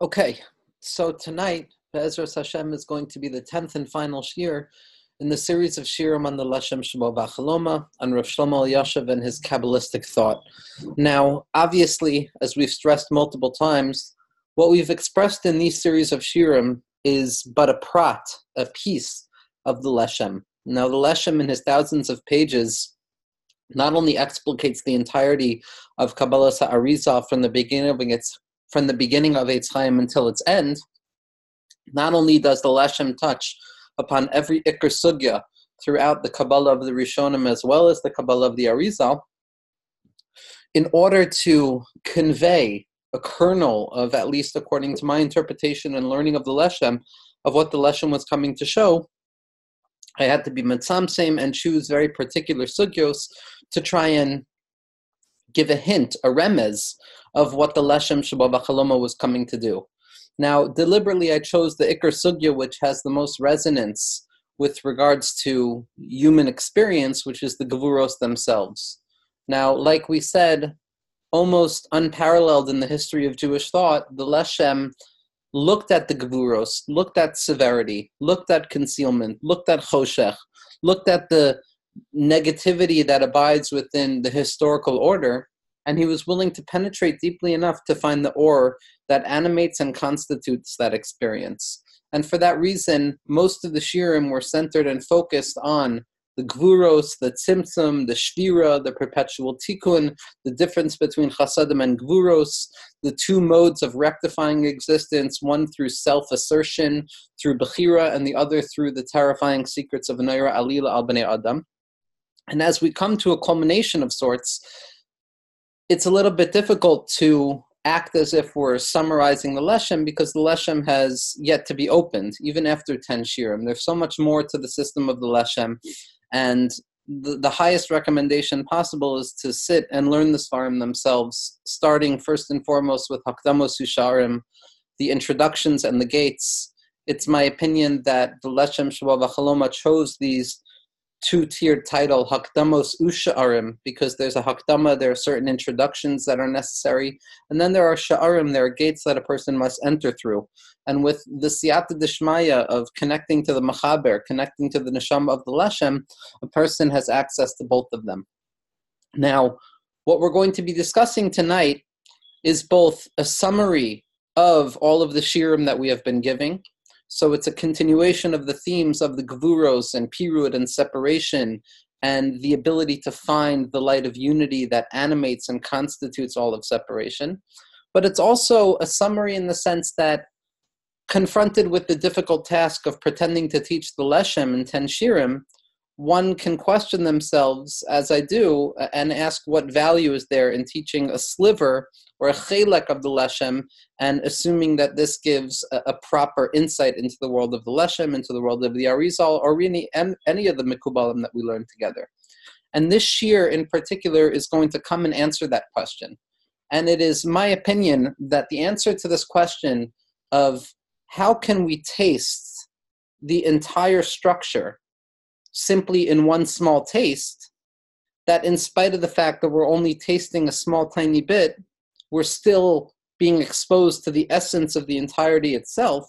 Okay, so tonight, Be'ezras Hashem is going to be the 10th and final shir in the series of shirim on the Leshem Shevo V'Chaloma, on Rav Shlomo Elyashiv and his Kabbalistic thought. Now, obviously, as we've stressed multiple times, what we've expressed in these series of shirim is but a prat, a piece of the Leshem. Now, the Leshem in his thousands of pages not only explicates the entirety of Kabbalah Ha'arizal from the beginning of Eitz Chaim until its end, not only does the Leshem touch upon every Iker Sugya throughout the Kabbalah of the Rishonim as well as the Kabbalah of the Arizal, in order to convey a kernel of, at least according to my interpretation and learning of the Leshem, of what the Leshem was coming to show, I had to be mitzamsem and choose very particular sugyos to try and give a hint, a remez, of what the Leshem Shevo V'Chaloma was coming to do. Now, deliberately I chose the Iker Sugya, which has the most resonance with regards to human experience, which is the Gevuros themselves. Now, like we said, almost unparalleled in the history of Jewish thought, the Leshem looked at the Gevuros, looked at severity, looked at concealment, looked at choshech, looked at the negativity that abides within the historical order, and he was willing to penetrate deeply enough to find the or that animates and constitutes that experience. And for that reason, most of the shirim were centered and focused on the gvuros, the tzimtzum, the shvira, the perpetual tikkun, the difference between chasadim and gvuros, the two modes of rectifying existence, one through self-assertion, through bechira, and the other through the terrifying secrets of Neira Alila al Bnei Adam. And as we come to a culmination of sorts, it's a little bit difficult to act as if we're summarizing the Leshem because the Leshem has yet to be opened, even after 10 shirim. There's so much more to the system of the Leshem, and the highest recommendation possible is to sit and learn the Svarim themselves, starting first and foremost with Hakdamos Usharim, the introductions and the gates. It's my opinion that the Leshem Shevo V'Chaloma chose these two-tiered title, Hakdamos Usha'arim, because there's a Hakdama, there are certain introductions that are necessary, and then there are Sha'arim, there are gates that a person must enter through. And with the Siyata Dishmaya of connecting to the Machaber, connecting to the Neshama of the Leshem, a person has access to both of them. Now, what we're going to be discussing tonight is both a summary of all of the shirim that we have been giving. So it's a continuation of the themes of the Gevuros and Pirud and separation and the ability to find the light of unity that animates and constitutes all of separation. But it's also a summary in the sense that, confronted with the difficult task of pretending to teach the Leshem in 10 shirim, one can question themselves, as I do, and ask what value is there in teaching a sliver or a chelek of the Leshem and assuming that this gives a proper insight into the world of the Leshem, into the world of the Arizal, or really any of the Mekubalim that we learn together. And this shir in particular is going to come and answer that question. And it is my opinion that the answer to this question of how can we taste the entire structure simply in one small taste, that in spite of the fact that we're only tasting a small tiny bit, we're still being exposed to the essence of the entirety itself.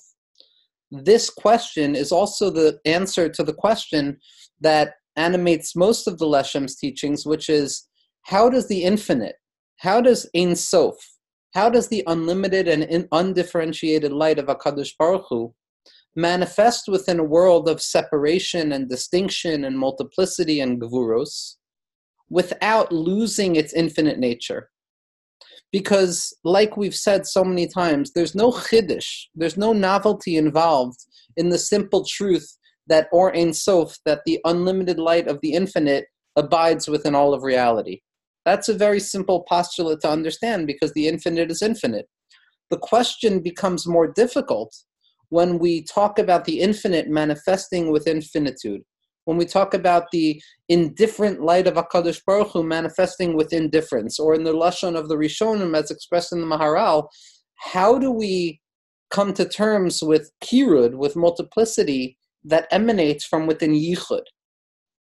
This question is also the answer to the question that animates most of the Leshem's teachings, which is, how does the infinite, how does Ein Sof, how does the unlimited and undifferentiated light of HaKadosh Baruch Hu manifest within a world of separation and distinction and multiplicity and gevuros without losing its infinite nature? Because, like we've said so many times, there's no chiddush, there's no novelty involved in the simple truth that Or Ein Sof, that the unlimited light of the infinite abides within all of reality. That's a very simple postulate to understand because the infinite is infinite. The question becomes more difficult when we talk about the infinite manifesting with infinitude, when we talk about the indifferent light of HaKadosh Baruch Hu manifesting with indifference, or in the Lashon of the Rishonim as expressed in the Maharal, how do we come to terms with Kirud, with multiplicity that emanates from within Yichud,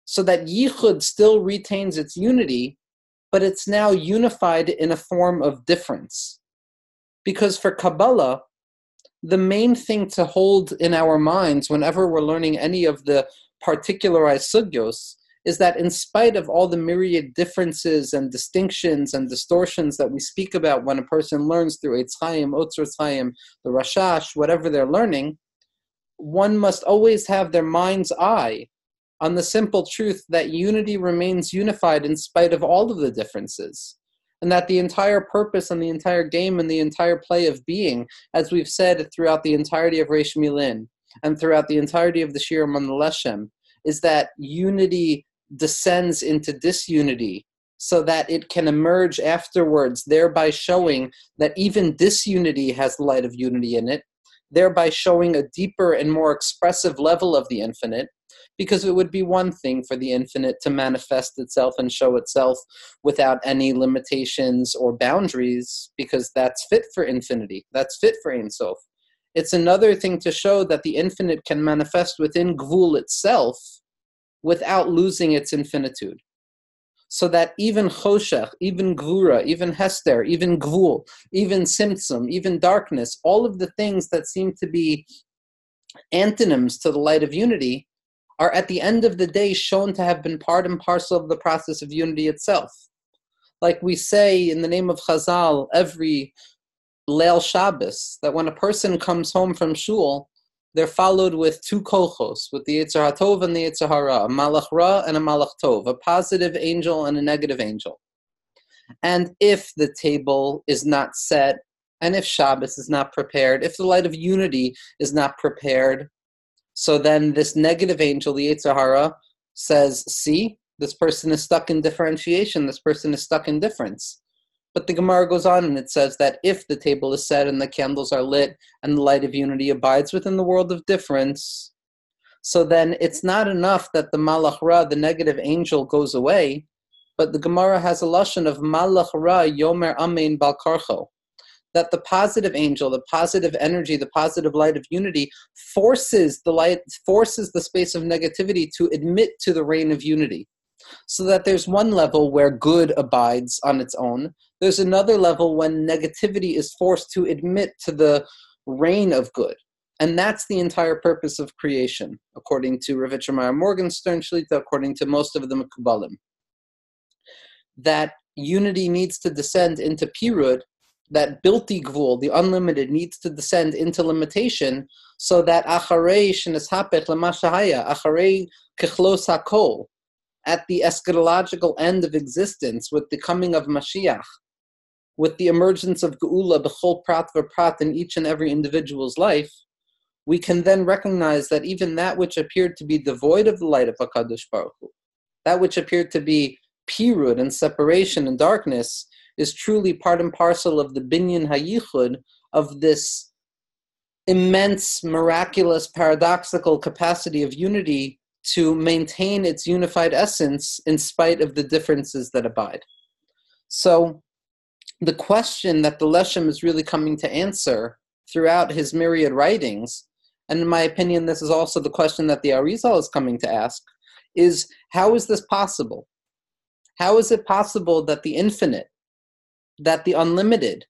so that Yichud still retains its unity, but it's now unified in a form of difference? Because for Kabbalah, the main thing to hold in our minds whenever we're learning any of the particularized sugyos is that in spite of all the myriad differences and distinctions and distortions that we speak about when a person learns through Eitz Chaim, Otzros Chaim, the Rashash, whatever they're learning, one must always have their mind's eye on the simple truth that unity remains unified in spite of all of the differences. And that the entire purpose and the entire game and the entire play of being, as we've said throughout the entirety of Reish Milin and throughout the entirety of the Shirim on the Leshem, is that unity descends into disunity so that it can emerge afterwards, thereby showing that even disunity has the light of unity in it, thereby showing a deeper and more expressive level of the infinite, because it would be one thing for the infinite to manifest itself and show itself without any limitations or boundaries, because that's fit for infinity, that's fit for Ein Sof. It's another thing to show that the infinite can manifest within Gvul itself without losing its infinitude. So that even Choshech, even Gvura, even Hester, even Gvul, even Simtsum, even darkness, all of the things that seem to be antonyms to the light of unity are at the end of the day shown to have been part and parcel of the process of unity itself. Like we say in the name of Chazal every Leil Shabbos, that when a person comes home from shul, they're followed with two kochos, with the Yetzer HaTov and the Yetzer Hara, a Malach Ra and a Malach Tov, a positive angel and a negative angel. And if the table is not set, and if Shabbos is not prepared, if the light of unity is not prepared, so then this negative angel, the Yetzer Hara, says, see, this person is stuck in differentiation, this person is stuck in difference. But the Gemara goes on and it says that if the table is set and the candles are lit and the light of unity abides within the world of difference, so then it's not enough that the Malach Ra, the negative angel, goes away, but the Gemara has a lashon of Malach Ra Yomer Amen Bal Karcho, that the positive angel, the positive energy, the positive light of unity forces the space of negativity to admit to the reign of unity. So that there's one level where good abides on its own. There's another level when negativity is forced to admit to the reign of good. And that's the entire purpose of creation, according to Rav Itcher Morgenstern Shlita, according to most of the Mekubalim. That unity needs to descend into Pirud, that Bilti Gvul, the unlimited, needs to descend into limitation, so that Acharei Sheneshapech Lemashahaya, Acharei Kechlos HaKol, at the eschatological end of existence, with the coming of Mashiach, with the emergence of Geula b'chol prat v'prat in each and every individual's life, we can then recognize that even that which appeared to be devoid of the light of HaKadosh Baruch Hu, that which appeared to be pirud and separation and darkness, is truly part and parcel of the binyan hayichud of this immense, miraculous, paradoxical capacity of unity to maintain its unified essence in spite of the differences that abide. So the question that the Leshem is really coming to answer throughout his myriad writings, and in my opinion this is also the question that the Arizal is coming to ask, is how is this possible? How is it possible that the infinite, that the unlimited,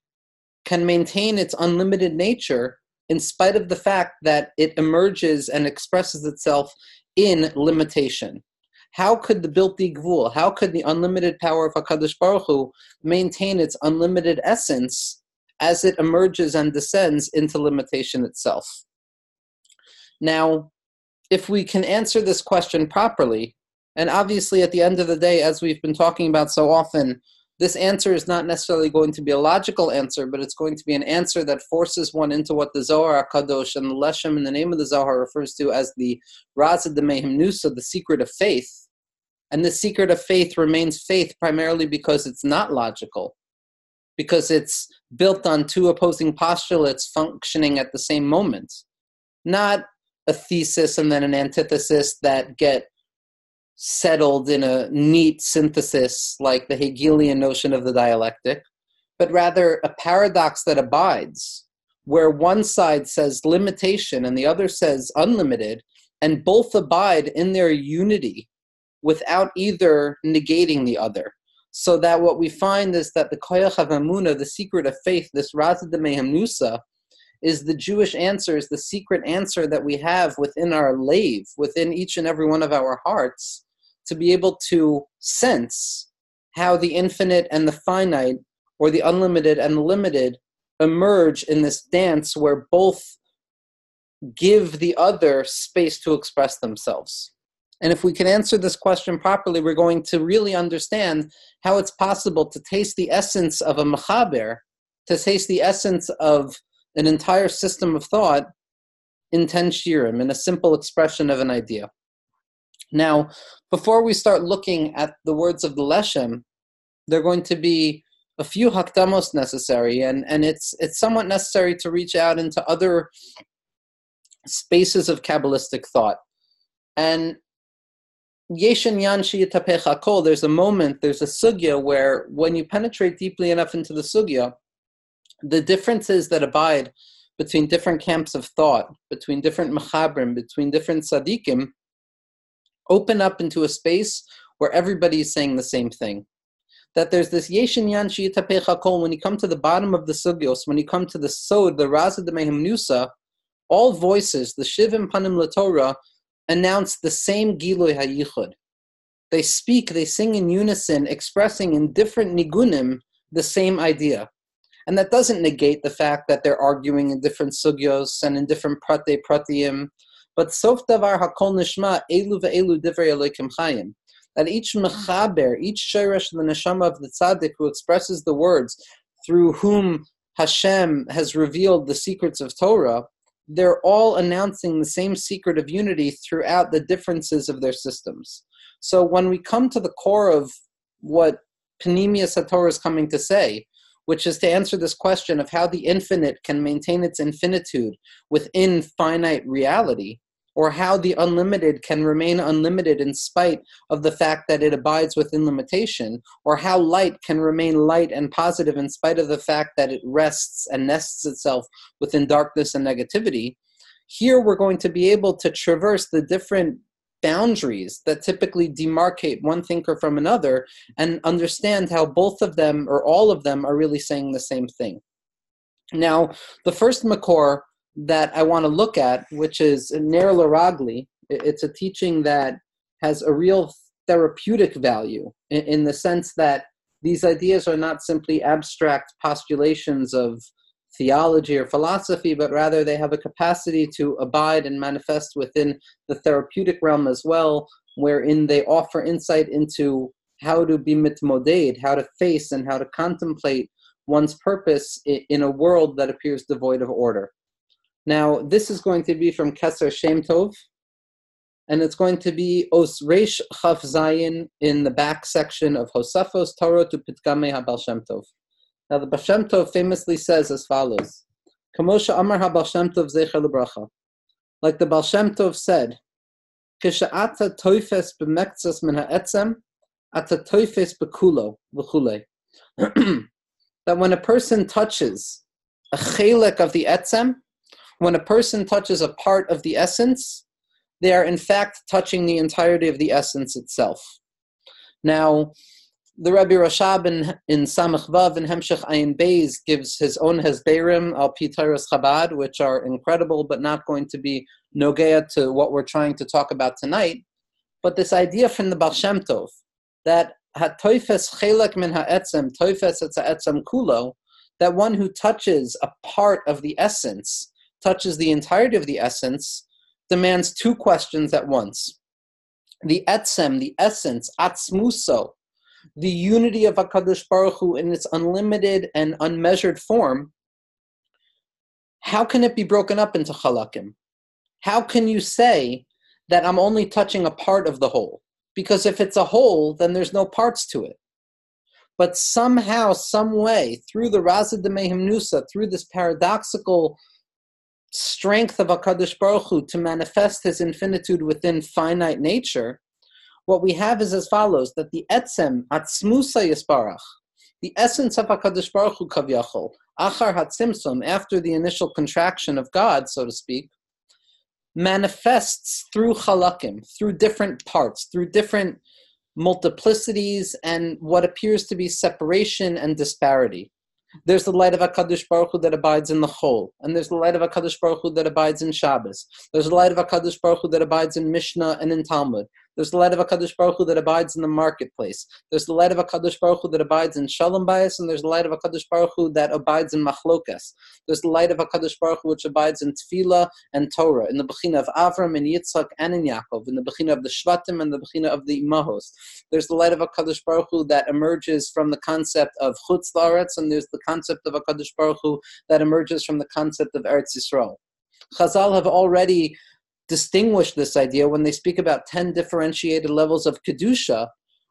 can maintain its unlimited nature in spite of the fact that it emerges and expresses itself in limitation? How could the Bilti Gvul, how could the unlimited power of HaKadosh Baruch Hu maintain its unlimited essence as it emerges and descends into limitation itself? Now, if we can answer this question properly, and obviously at the end of the day, as we've been talking about so often, this answer is not necessarily going to be a logical answer, but it's going to be an answer that forces one into what the Zohar HaKadosh and the Leshem in the name of the Zohar refers to as the Razed Mehem Nusa, the secret of faith. And the secret of faith remains faith primarily because it's not logical, because it's built on two opposing postulates functioning at the same moment. Not a thesis and then an antithesis that get settled in a neat synthesis like the Hegelian notion of the dialectic, but rather a paradox that abides, where one side says limitation and the other says unlimited, and both abide in their unity without either negating the other. So that what we find is that the Koyach HaEmunah, the secret of faith, this Razed Mehem Nusa, is the Jewish answer, is the secret answer that we have within our lave, within each and every one of our hearts, to be able to sense how the infinite and the finite, or the unlimited and the limited, emerge in this dance where both give the other space to express themselves. And if we can answer this question properly, we're going to really understand how it's possible to taste the essence of a mechaber, to taste the essence of an entire system of thought in 10 shirim, in a simple expression of an idea. Now, before we start looking at the words of the Leshem, there are going to be a few hakdamos necessary, and it's somewhat necessary to reach out into other spaces of Kabbalistic thought. And Yeshen Yan Shiyatapecha Kol, there's a moment, there's a sugya where when you penetrate deeply enough into the sugya, the differences that abide between different camps of thought, between different mechabrim, between different tzaddikim, open up into a space where everybody is saying the same thing. That there's this Yeshen Yan Shiyatapecha Kol, when you come to the bottom of the sugyos, when you come to the sod, the Raza de Mehimnusa, all voices, the Shivim Panim LaTorah, announce the same Gilui HaYichud. They speak, they sing in unison, expressing in different nigunim the same idea. And that doesn't negate the fact that they're arguing in different sugyos and in different prate pratiyim. But sof davar hakol nishma elu ve'elu divrei Elokim chayim. That each mechaber, each sheresh the neshama of the tzaddik who expresses the words through whom Hashem has revealed the secrets of Torah, they're all announcing the same secret of unity throughout the differences of their systems. So when we come to the core of what Panemius HaTorah is coming to say, which is to answer this question of how the infinite can maintain its infinitude within finite reality, or how the unlimited can remain unlimited in spite of the fact that it abides within limitation, or how light can remain light and positive in spite of the fact that it rests and nests itself within darkness and negativity. Here we're going to be able to traverse the different boundaries that typically demarcate one thinker from another and understand how both of them or all of them are really saying the same thing. Now, the first makor that I want to look at, which is Ner Laragli, it's a teaching that has a real therapeutic value in the sense that these ideas are not simply abstract postulations of theology or philosophy, but rather they have a capacity to abide and manifest within the therapeutic realm as well, wherein they offer insight into how to be mitmoded, how to face and how to contemplate one's purpose in a world that appears devoid of order. Now, this is going to be from Keser Shem Tov, and it's going to be Os Reish Chaf Zayin in the back section of Hosafos Torah to Pitgamei HaBal Shem Tov. Now, the Baal Shem Tov famously says as follows, Kamosha Amar HaBal Shem Tov Zecher L'Bracha. Like the Baal Shem Tov said, Kisha'ata toifes b'mektzas min ha'etzem, ata toifes b'kulo, v'chulei. That when a person touches a chelek of the etzem, when a person touches a part of the essence, they are in fact touching the entirety of the essence itself. Now, the Rabbi Rashab in Samach Vav and Hemshech Ayin Beis gives his own Hesberim al Pi Teiras Chabad, which are incredible but not going to be nogea to what we're trying to talk about tonight. But this idea from the Baal Shem Tov, that ha-toifes chelek min ha'etzem, toifes etz ha'etzem kulo, that one who touches a part of the essence, touches the entirety of the essence, demands two questions at once. The etzem, the essence, atzmuso, the unity of HaKadosh Baruch Hu in its unlimited and unmeasured form, how can it be broken up into chalakim? How can you say that I'm only touching a part of the whole? Because if it's a whole, then there's no parts to it. But somehow, some way, through the Raza de Mehimnusa, through this paradoxical strength of HaKadosh Baruch Hu to manifest his infinitude within finite nature, what we have is as follows, that the etzem, atzmusa yisparach, the essence of HaKadosh Baruch Hu kavyachol, achar hatzimsum, after the initial contraction of God, so to speak, manifests through chalakim, through different parts, through different multiplicities and what appears to be separation and disparity. There's the light of HaKadosh Baruch Hu that abides in the Chol. And there's the light of HaKadosh Baruch Hu that abides in Shabbos. There's the light of HaKadosh Baruch Hu that abides in Mishnah and in Talmud. There's the light of HaKadosh Baruch Hu that abides in the marketplace. There's the light of HaKadosh Baruch Hu that abides in Shalom Bayis, and there's the light of HaKadosh Baruch Hu that abides in Machlokas. There's the light of HaKadosh Baruch Hu which abides in Tefillah and Torah, in the Bechina of Avram and Yitzchak and in Yaakov, in the Bechina of the Shvatim and the Bechina of the Imahos. There's the light of HaKadosh Baruch Hu that emerges from the concept of Chutz La'aretz, and there's the concept of HaKadosh Baruch Hu that emerges from the concept of Eretz Yisrael. Chazal have already distinguish this idea when they speak about 10 differentiated levels of Kedusha,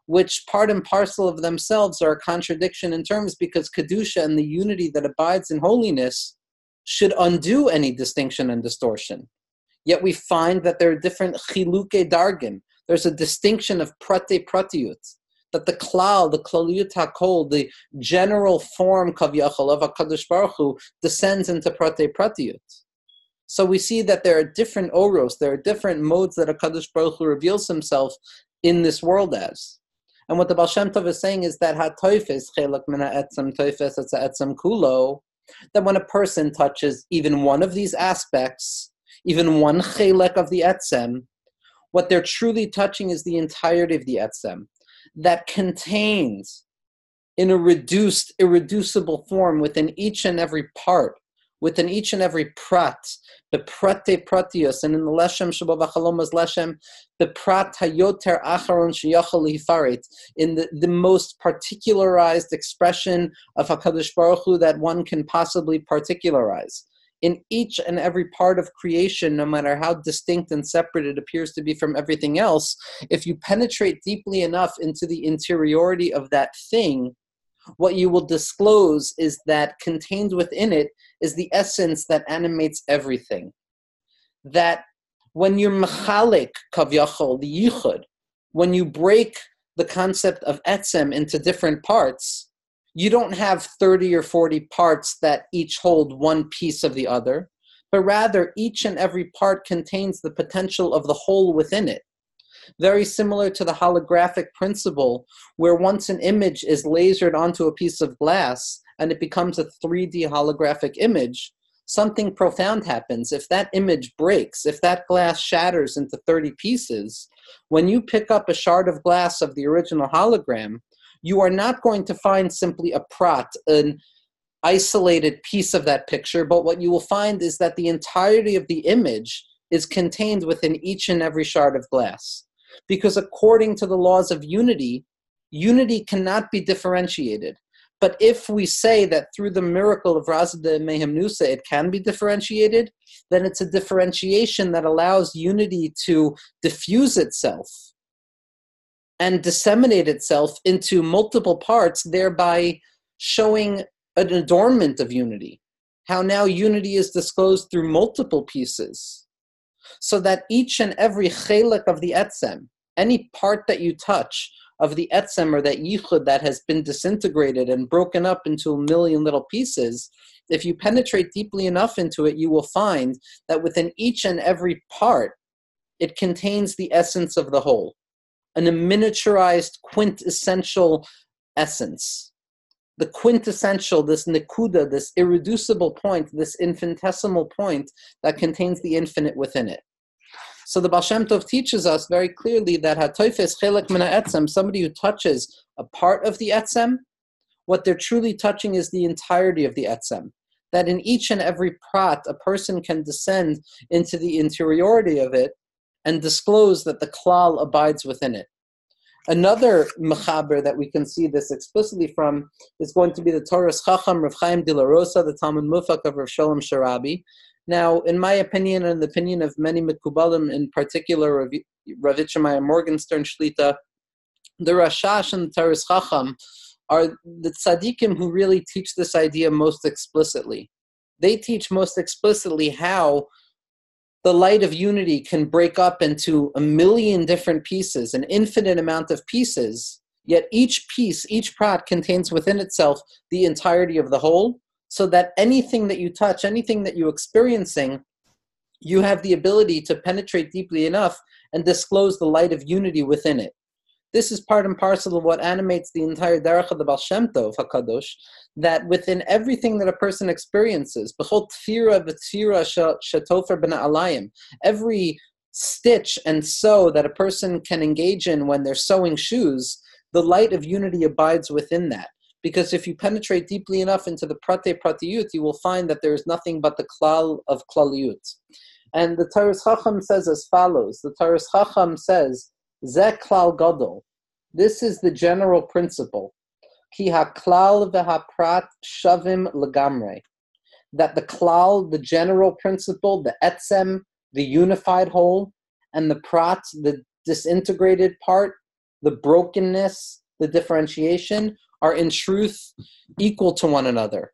which part and parcel of themselves are a contradiction in terms, because Kedusha and the unity that abides in holiness should undo any distinction and distortion. Yet we find that there are different chiluke dargin. There's a distinction of prate pratiyut, that the klal, the klaliyut hakol, the general form kavyachol of HaKadosh Baruch Hu descends into prate pratiyut. So we see that there are different oros, there are different modes that HaKadosh Baruch Hu reveals himself in this world as. And what the Baal Shem Tov is saying is that ha-toifes, chelak min ha'etzem toifes etza etzem kulo, that when a person touches even one of these aspects, even one chelek of the etzem, what they're truly touching is the entirety of the etzem, that contains in a reduced, irreducible form within each and every part, within each and every prat, the prate pratios, and in the Leshem Shevo v'chalomas Leshem, the prat hayoter acharon sheyachol hifaret, in the most particularized expression of HaKadosh Baruch Hu that one can possibly particularize. In each and every part of creation, no matter how distinct and separate it appears to be from everything else, if you penetrate deeply enough into the interiority of that thing, what you will disclose is that contained within it is the essence that animates everything. That when you're mechalik kavyachol, the yichud, when you break the concept of etzem into different parts, you don't have 30 or 40 parts that each hold one piece of the other, but rather each and every part contains the potential of the whole within it. Very similar to the holographic principle, where once an image is lasered onto a piece of glass and it becomes a 3D holographic image, something profound happens. If that image breaks, if that glass shatters into 30 pieces, when you pick up a shard of glass of the original hologram, you are not going to find simply a prat, an isolated piece of that picture, but what you will find is that the entirety of the image is contained within each and every shard of glass. Because according to the laws of unity, unity cannot be differentiated. But if we say that through the miracle of Razda and Mehem Nusa it can be differentiated, then it's a differentiation that allows unity to diffuse itself and disseminate itself into multiple parts, thereby showing an adornment of unity. How now unity is disclosed through multiple pieces, so that each and every chelek of the etzem, any part that you touch of the etzem or that yichud that has been disintegrated and broken up into a million little pieces, if you penetrate deeply enough into it, you will find that within each and every part, it contains the essence of the whole, and a miniaturized quintessential essence. The quintessential, this nikuda, this irreducible point, this infinitesimal point that contains the infinite within it. So the Baal Shem Tov teaches us very clearly that hatoifes chelek min ha'etzem, somebody who touches a part of the etzem, what they're truly touching is the entirety of the etzem. That in each and every prat, a person can descend into the interiority of it and disclose that the klal abides within it. Another mechaber that we can see this explicitly from is going to be the Torah's Chacham Rav Chaim de la Rosa, the Talmud Mufak of Rav Shalom Sharabi. Now, in my opinion, and the opinion of many Mekubalim, in particular Rav Yitzchak Morgenstern Shlita, the Rashash and the Torah's Chacham are the tzaddikim who really teach this idea most explicitly. They teach most explicitly how the light of unity can break up into a million different pieces, an infinite amount of pieces, yet each piece, each prat contains within itself the entirety of the whole, so that anything that you touch, anything that you're experiencing, you have the ability to penetrate deeply enough and disclose the light of unity within it. This is part and parcel of what animates the entire Derech of the Baal Shem Tov HaKadosh, that within everything that a person experiences, b'chol tfira v'tfira shetofer b'na alayim, every stitch and sew that a person can engage in when they're sewing shoes, the light of unity abides within that. Because if you penetrate deeply enough into the prate pratiyut, you will find that there is nothing but the klal of klaliyut. And the Torah Chacham says as follows. The Torah Chacham says, Zeh klal gadol. This is the general principle. Ki ha-klal v'ha-prat shavim legamre. That the klal, the general principle, the etzem, the unified whole, and the prat, the disintegrated part, the brokenness, the differentiation, are in truth equal to one another.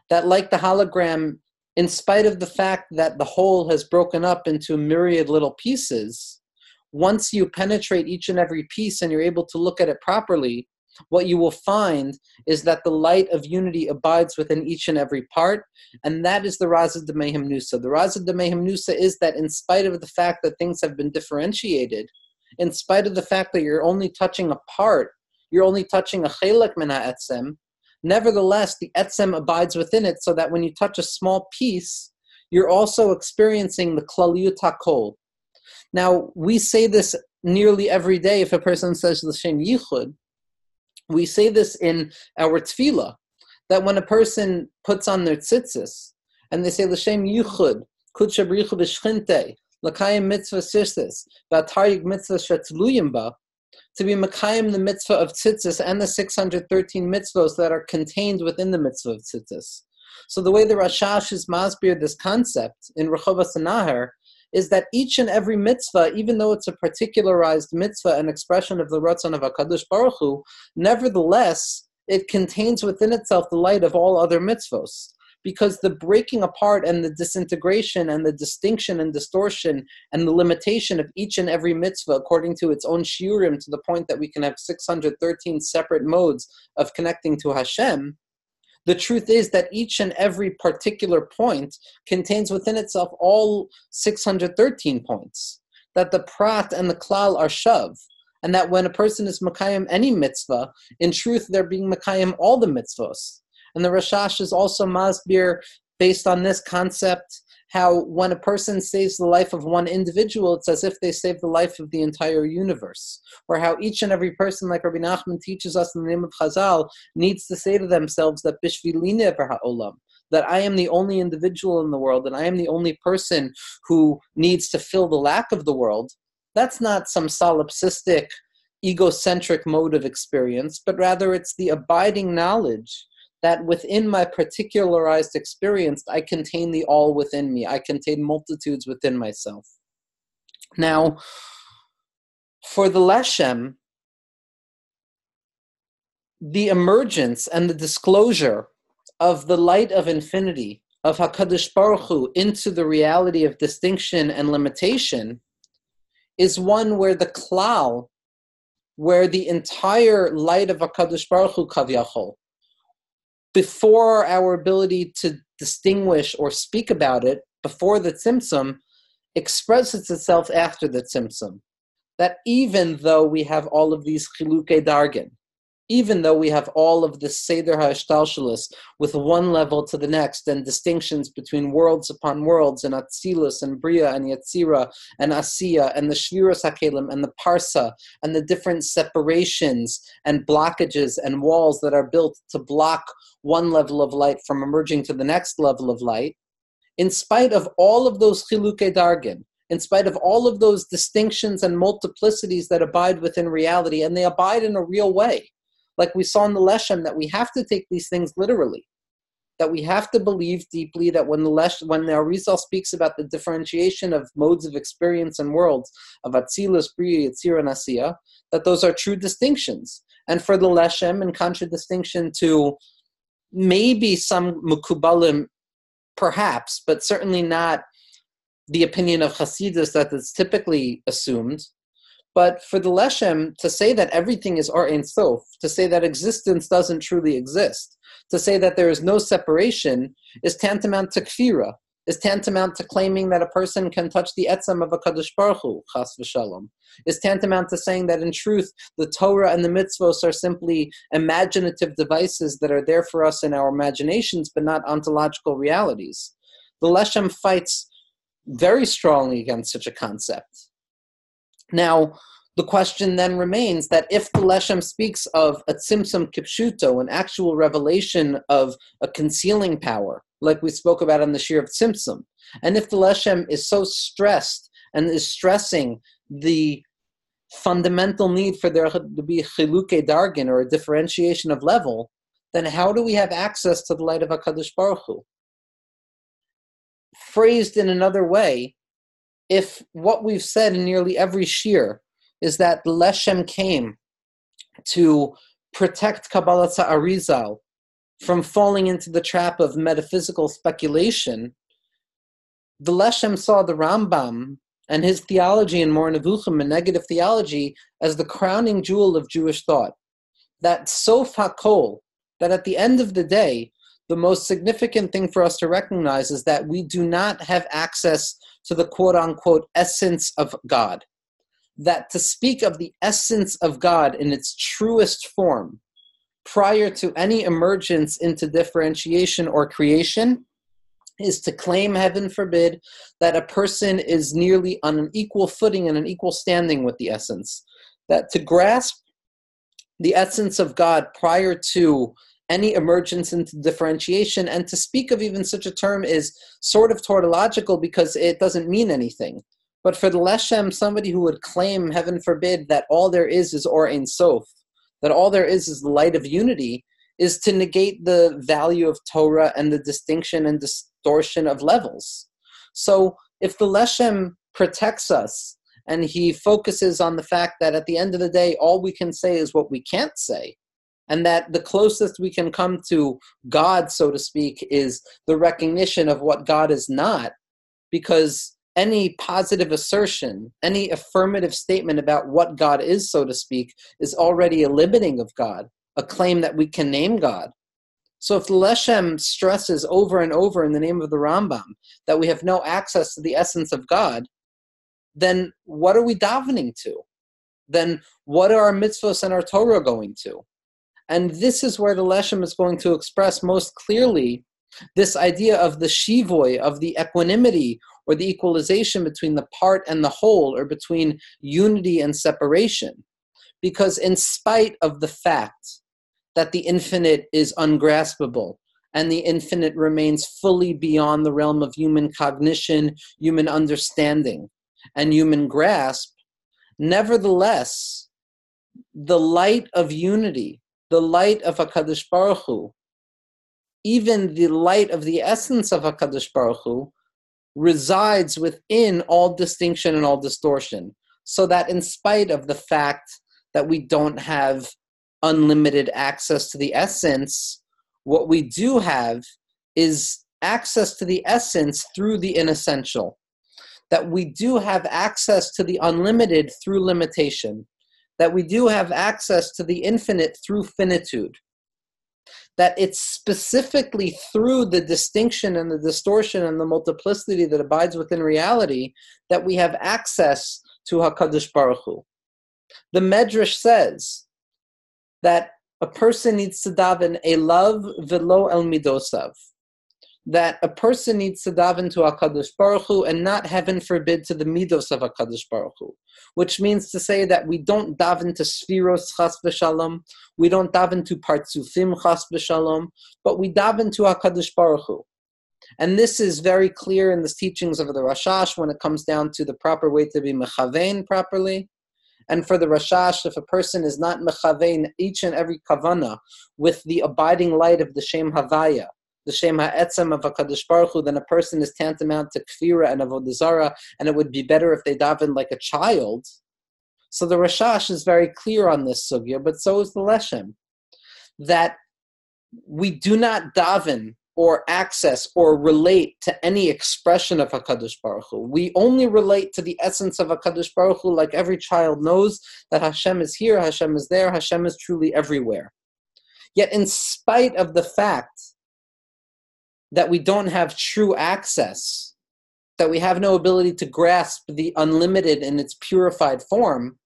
That like the hologram, in spite of the fact that the whole has broken up into myriad little pieces, once you penetrate each and every piece and you're able to look at it properly, what you will find is that the light of unity abides within each and every part, and that is the Raza D'Mehem Nusa. The Raza D'Mehem Nusa is that in spite of the fact that things have been differentiated, in spite of the fact that you're only touching a part, you're only touching a chelek min ha'etzem, nevertheless, the etzem abides within it, so that when you touch a small piece, you're also experiencing the klaliyut hakol. Now, we say this nearly every day if a person says Leshem Yichud. We say this in our tefillah, that when a person puts on their tzitzis, and they say Leshem Yichud, Kudsha B'richu B'shchinte, L'kayim mitzvah sirsis, V'ataryig mitzvah shetzluyim ba, to be Makayim the mitzvah of tzitzis and the 613 mitzvahs that are contained within the mitzvah of tzitzis. So the way the Rashash is masbir this concept in Rechovas Naher is that each and every mitzvah, even though it's a particularized mitzvah, an expression of the Ratzon of HaKadosh Baruch Hu, nevertheless, it contains within itself the light of all other mitzvahs. Because the breaking apart and the disintegration and the distinction and distortion and the limitation of each and every mitzvah according to its own shiurim, to the point that we can have 613 separate modes of connecting to Hashem, the truth is that each and every particular point contains within itself all 613 points. That the prat and the klal are shav. And that when a person is makayim any mitzvah, in truth they're being makayim all the mitzvahs. And the Rashash is also masbir, based on this concept, how when a person saves the life of one individual, it's as if they save the life of the entire universe. Or how each and every person, like Rabbi Nachman teaches us in the name of Chazal, needs to say to themselves that Bishvilini ha'olam, that I am the only individual in the world, and I am the only person who needs to fill the lack of the world. That's not some solipsistic, egocentric mode of experience, but rather it's the abiding knowledge that within my particularized experience, I contain the all within me. I contain multitudes within myself. Now, for the Leshem, the emergence and the disclosure of the light of infinity, of HaKadosh Baruch Hu, into the reality of distinction and limitation, is one where the klal, where the entire light of HaKadosh Baruch Hu, kavyachol, before our ability to distinguish or speak about it, before the tzimtzum, expresses itself after the tzimtzum. That even though we have all of these chilukei dargin, even though we have all of this seder ha'eshtalshalis with one level to the next, and distinctions between worlds upon worlds, and atzilus and bria and yetzira and asiya and the shviras hakelim and the parsa and the different separations and blockages and walls that are built to block one level of light from emerging to the next level of light, in spite of all of those chilukei dargin, in spite of all of those distinctions and multiplicities that abide within reality, and they abide in a real way. Like we saw in the Leshem, that we have to take these things literally, that we have to believe deeply that when the Arizal speaks about the differentiation of modes of experience and worlds, of Atzilus, Bria, Yetzira, and Asiya, that those are true distinctions. And for the Leshem, in contradistinction to maybe some Mukubalim, perhaps, but certainly not the opinion of Hasidus that is typically assumed, but for the Leshem, to say that everything is Or Ein Sof, to say that existence doesn't truly exist, to say that there is no separation, is tantamount to kfira. is tantamount to claiming that a person can touch the etzem of a Kadosh Baruch Hu, chas v'shalom, is tantamount to saying that in truth, the Torah and the mitzvos are simply imaginative devices that are there for us in our imaginations, but not ontological realities. The Leshem fights very strongly against such a concept. Now, the question then remains that if the Leshem speaks of a tzimtzum kipshuto, an actual revelation of a concealing power, like we spoke about in the Shir of Tzimtzum, and if the Leshem is so stressed and is stressing the fundamental need for there to be chiluke dargin, or a differentiation of level, then how do we have access to the light of HaKadosh Baruch Hu? Phrased in another way, if what we've said in nearly every shir is that the Leshem came to protect Kabbalat Arizal from falling into the trap of metaphysical speculation, the Leshem saw the Rambam and his theology in Mor Nevuchim and negative theology as the crowning jewel of Jewish thought. That sof hakol, that at the end of the day, the most significant thing for us to recognize is that we do not have access to the quote-unquote essence of God. That to speak of the essence of God in its truest form, prior to any emergence into differentiation or creation, is to claim, heaven forbid, that a person is nearly on an equal footing and an equal standing with the essence. That to grasp the essence of God prior to any emergence into differentiation, and to speak of even such a term is sort of tautological because it doesn't mean anything. But for the Leshem, somebody who would claim, heaven forbid, that all there is Or Ein Sof, that all there is the light of unity, is to negate the value of Torah and the distinction and distortion of levels. So if the Leshem protects us and he focuses on the fact that at the end of the day, all we can say is what we can't say, and that the closest we can come to God, so to speak, is the recognition of what God is not, because any positive assertion, any affirmative statement about what God is, so to speak, is already a limiting of God, a claim that we can name God. So if the Leshem stresses over and over in the name of the Rambam that we have no access to the essence of God, then what are we davening to? Then what are our mitzvos and our Torah going to? And this is where the Leshem is going to express most clearly this idea of the Shevo, of the equanimity or the equalization between the part and the whole, or between unity and separation. Because in spite of the fact that the infinite is ungraspable and the infinite remains fully beyond the realm of human cognition, human understanding, and human grasp, nevertheless, the light of unity, the light of HaKadosh Baruch Hu, even the light of the essence of HaKadosh Baruch Hu, resides within all distinction and all distortion. So that in spite of the fact that we don't have unlimited access to the essence, what we do have is access to the essence through the inessential. That we do have access to the unlimited through limitation. That we do have access to the infinite through finitude. That it's specifically through the distinction and the distortion and the multiplicity that abides within reality that we have access to HaKadosh Baruch Hu. The Medrash says that a person needs to daven elav velo el midosav, that a person needs to daven to HaKadosh Baruch Hu and not, heaven forbid, to the midos of HaKadosh Baruch Hu, which means to say that we don't daven to spheros chas v'shalom, we don't daven to partzufim chas v'shalom, but we daven to HaKadosh Baruch Hu. And this is very clear in the teachings of the Rashash when it comes down to the proper way to be mechavein properly. And for the Rashash, if a person is not mechavein each and every kavana with the abiding light of the Shem Havaya, the Shem Ha'etzem of HaKadosh Baruch Hu, then a person is tantamount to Kfira and Avodah Zarah, and it would be better if they daven like a child. So the Rashash is very clear on this sugya, but so is the Leshem, that we do not daven or access or relate to any expression of HaKadosh Baruch Hu. We only relate to the essence of HaKadosh Baruch Hu, like every child knows that Hashem is here, Hashem is there, Hashem is truly everywhere. Yet in spite of the fact that we don't have true access, that we have no ability to grasp the unlimited in its purified form,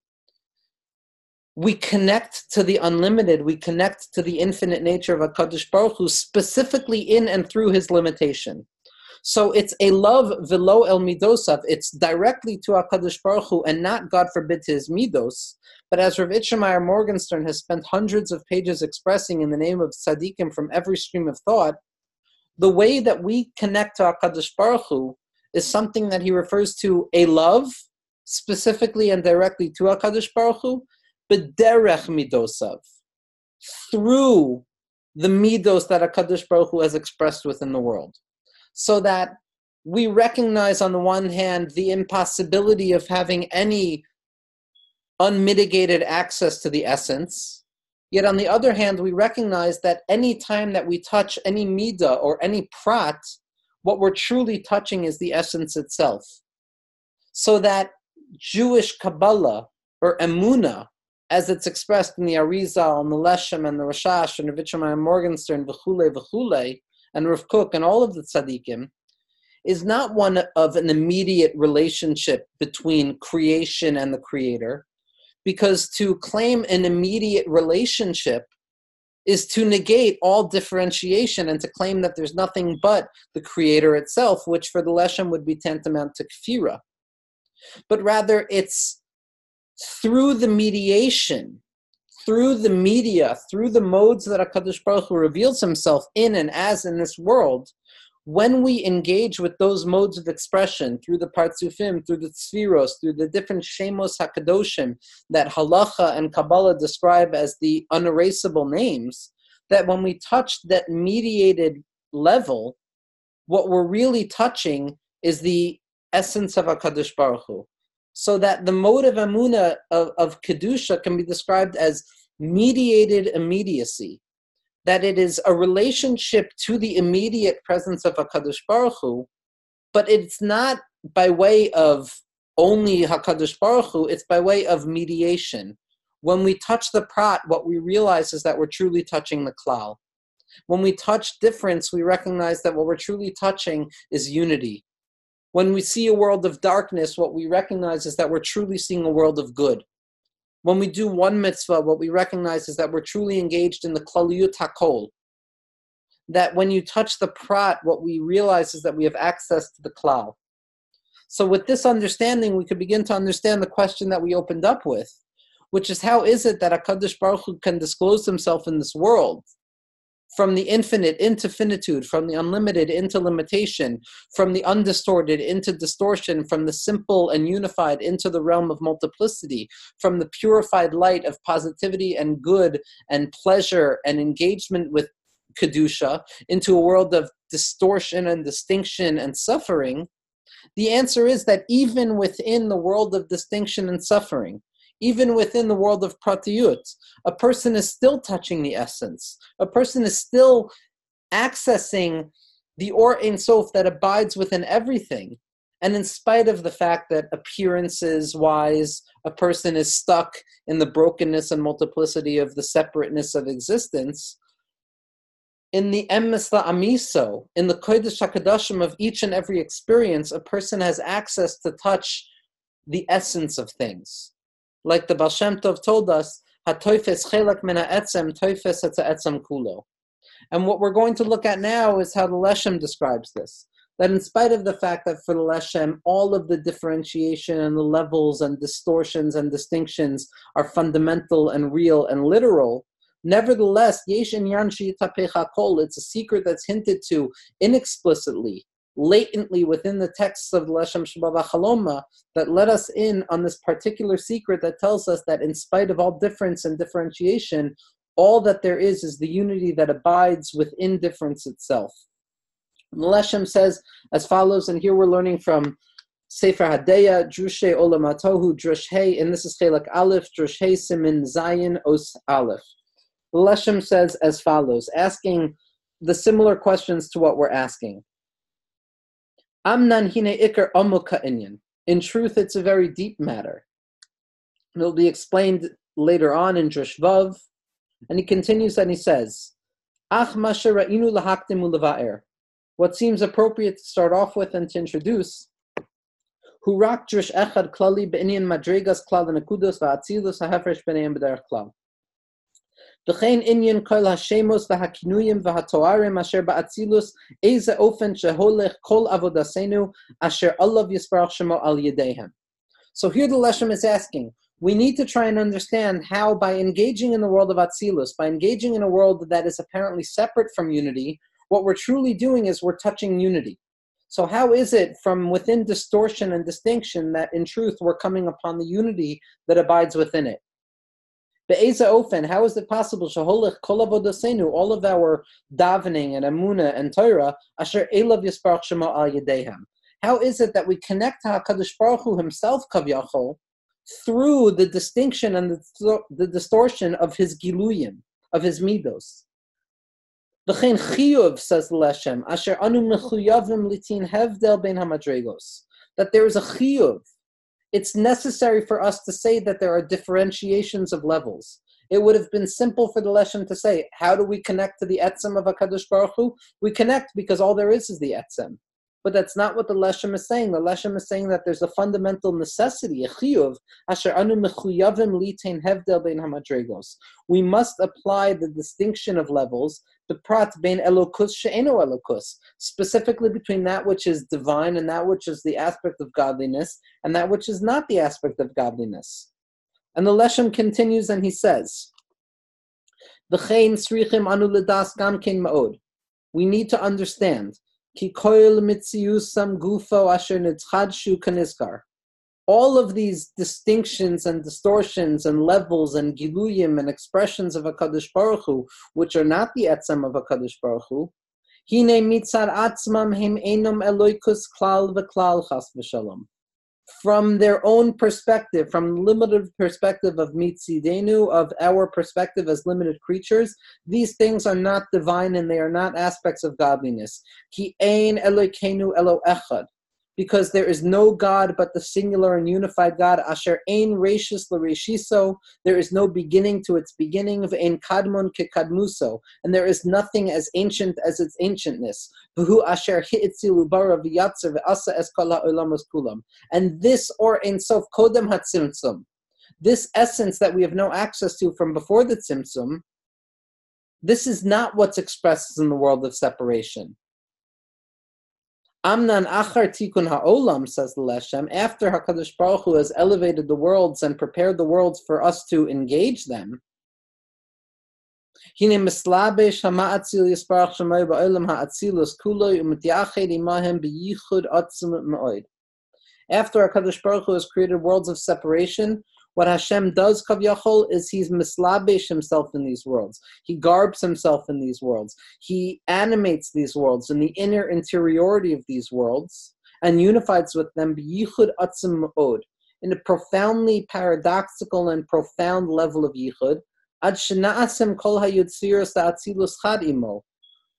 we connect to the unlimited, we connect to the infinite nature of HaKadosh Baruch Hu, specifically in and through his limitation. So it's a love velo el midosav, it's directly to HaKadosh Baruch Hu and not, God forbid, to his midos. But as Rav Itchemeyer Morgenstern has spent hundreds of pages expressing in the name of tzaddikim from every stream of thought, the way that we connect to HaKadosh Baruch Hu is something that he refers to a love, specifically and directly to HaKadosh Baruch Hu, b'derech midosav, through the midos that HaKadosh Baruch Hu has expressed within the world. So that we recognize on the one hand the impossibility of having any unmitigated access to the essence, yet on the other hand we recognize that any time that we touch any midah or any prat, what we're truly touching is the essence itself. So that Jewish Kabbalah or Emunah, as it's expressed in the Arizal and the Leshem and the Rashash and Rav Itchemeyer Morgenstern, v'chule, and Rav Kook and all of the tzaddikim, is not one of an immediate relationship between creation and the creator, because to claim an immediate relationship is to negate all differentiation and to claim that there's nothing but the creator itself, which for the Leshem would be tantamount to kfira. But rather it's through the mediation, through the media, through the modes that HaKadosh Baruch Hu reveals himself in and as in this world, when we engage with those modes of expression, through the partzufim, through the tzfiros, through the different shemos hakadoshim that halacha and Kabbalah describe as the unerasable names, that when we touch that mediated level, what we're really touching is the essence of HaKadosh Baruch Hu. So that the mode of Emunah of Kedusha can be described as mediated immediacy, that it is a relationship to the immediate presence of HaKadosh Baruch Hu, but it's not by way of only HaKadosh Baruch Hu, it's by way of mediation. When we touch the prat, what we realize is that we're truly touching the klal. When we touch difference, we recognize that what we're truly touching is unity. When we see a world of darkness, what we recognize is that we're truly seeing a world of good. When we do one mitzvah, what we recognize is that we're truly engaged in the klaliyut hakol. That when you touch the prat, what we realize is that we have access to the klal. So with this understanding, we could begin to understand the question that we opened up with, which is how is it that HaKadosh Baruch Hu can disclose himself in this world? From the infinite into finitude, from the unlimited into limitation, from the undistorted into distortion, from the simple and unified into the realm of multiplicity, from the purified light of positivity and good and pleasure and engagement with Kedusha into a world of distortion and distinction and suffering. The answer is that even within the world of distinction and suffering, even within the world of pratiyut, a person is still touching the essence. A person is still accessing the Or Ein Sof that abides within everything. And in spite of the fact that appearances-wise, a person is stuck in the brokenness and multiplicity of the separateness of existence, in the emes la'amiso, in the kodesh hakadashim of each and every experience, a person has access to touch the essence of things. Like the Baal Shem Tov told us, "Hatoifes chelak min ha'etzem, toifes et ha'etzem kulo." And what we're going to look at now is how the Leshem describes this. That in spite of the fact that for the Leshem, all of the differentiation and the levels and distortions and distinctions are fundamental and real and literal, nevertheless, yesh inyan sheyitapech hakol, it's a secret that's hinted to inexplicitly, latently within the texts of the Leshem Shevo V'Chaloma, that let us in on this particular secret that tells us that in spite of all difference and differentiation, all that there is the unity that abides within difference itself. The Leshem says as follows, and here we're learning from Sefer Hadeya, Drushe Olam HaTohu, Drush Hey, and this is Chelak Aleph, Drush Hey Simin Zayin Os Aleph. The Leshem says as follows, asking the similar questions to what we're asking. Amnan hine ikar amuka inyan. In truth, it's a very deep matter. It'll be explained later on in Drush Vav. And he continues and he says, Ach masha ra'inu lahaktim uleva'er. what seems appropriate to start off with and to introduce, Hurak Drish Echad Klali Be'inyan Madregas Klal Nekudos Va'atzilus HaHefresh B'neihem B'derech Klal. V'chein inyan kol hashemos v'hakinuyim v'hatoarim asher ba'atzilus eze ofen sheholech kol avodasenu asher Allah yisparach shemo al yedehem. So here the Leshem is asking, we need to try and understand how, by engaging in the world of Atzilus, by engaging in a world that is apparently separate from unity, what we're truly doing is we're touching unity. So how is it from within distortion and distinction that in truth we're coming upon the unity that abides within it? Be'eza ofen, how is it possible, sheholech kol avodasenu, all of our davening and amuna and Torah, asher elav yisparach shemo al yedehem? How is it that we connect to HaKadosh Baruch Hu himself, Kavyachol, through the distinction and the distortion of his giluyim, of his midos? V'chein chiyuv, says the Leshem, asher anu mechuyavim litin hevdel ben hamadregos, that there is a chiyuv. It's necessary for us to say that there are differentiations of levels. It would have been simple for the Leshem to say, how do we connect to the etzem of HaKadosh Baruch Hu? We connect because all there is the etzem. But that's not what the Leshem is saying. The Leshem is saying that there's a fundamental necessity, a chiyuv, asher anu mechuyavim litain hevdel ben hamadregos. We must apply the distinction of levels, the prat ben elokus she'eno elokus, specifically between that which is divine and that which is the aspect of godliness, and that which is not the aspect of godliness. And the Leshem continues and he says, V'chein srichim anu ledas gam kein ma'od. We need to understand, Ki koil mitziusam gufo asher nitchadshu kanizkar. All of these distinctions and distortions and levels and giluyim and expressions of HaKadosh Baruch Hu, which are not the etzem of HaKadosh Baruch Hu, hine mitzad atzmam hem enom eloikus klal v'klal chas v'shalom. From their own perspective, from the limited perspective of mitzidenu, of our perspective as limited creatures, these things are not divine and they are not aspects of godliness. Ki ein Elokeinu elo echad. Because there is no God but the singular and unified God. Asher ein reishis l'reishiso. There is no beginning to its beginning. V'ein kadmon kekadmuso. And there is nothing as ancient as its ancientness. V'hu asher hi'itzilu bara v'yatzer v'asa es kol ha'olamos kulam. And this or ein sof kodem hatzimtzum. This essence that we have no access to from before the tzimtzum, this is not what's expressed in the world of separation. Amnan achar tikun ha'olam, says the Leshem, after HaKadosh Baruch Hu has elevated the worlds and prepared the worlds for us to engage them, Hine mislabesh hama'atzil yisparach shemay ba'olam ha'atzilus kuloi u'mitiached imahem b'yichud atzim me'oid. After HaKadosh Baruch Hu has created worlds of separation, what Hashem does, Kavyachol, is he's mislabesh himself in these worlds. He garbs himself in these worlds. He animates these worlds in the inner interiority of these worlds and unifies with them b'yichud atzim me'od, in a profoundly paradoxical and profound level of yichud, ad shena'asem kol hayotziros ha'atzilus chad imo,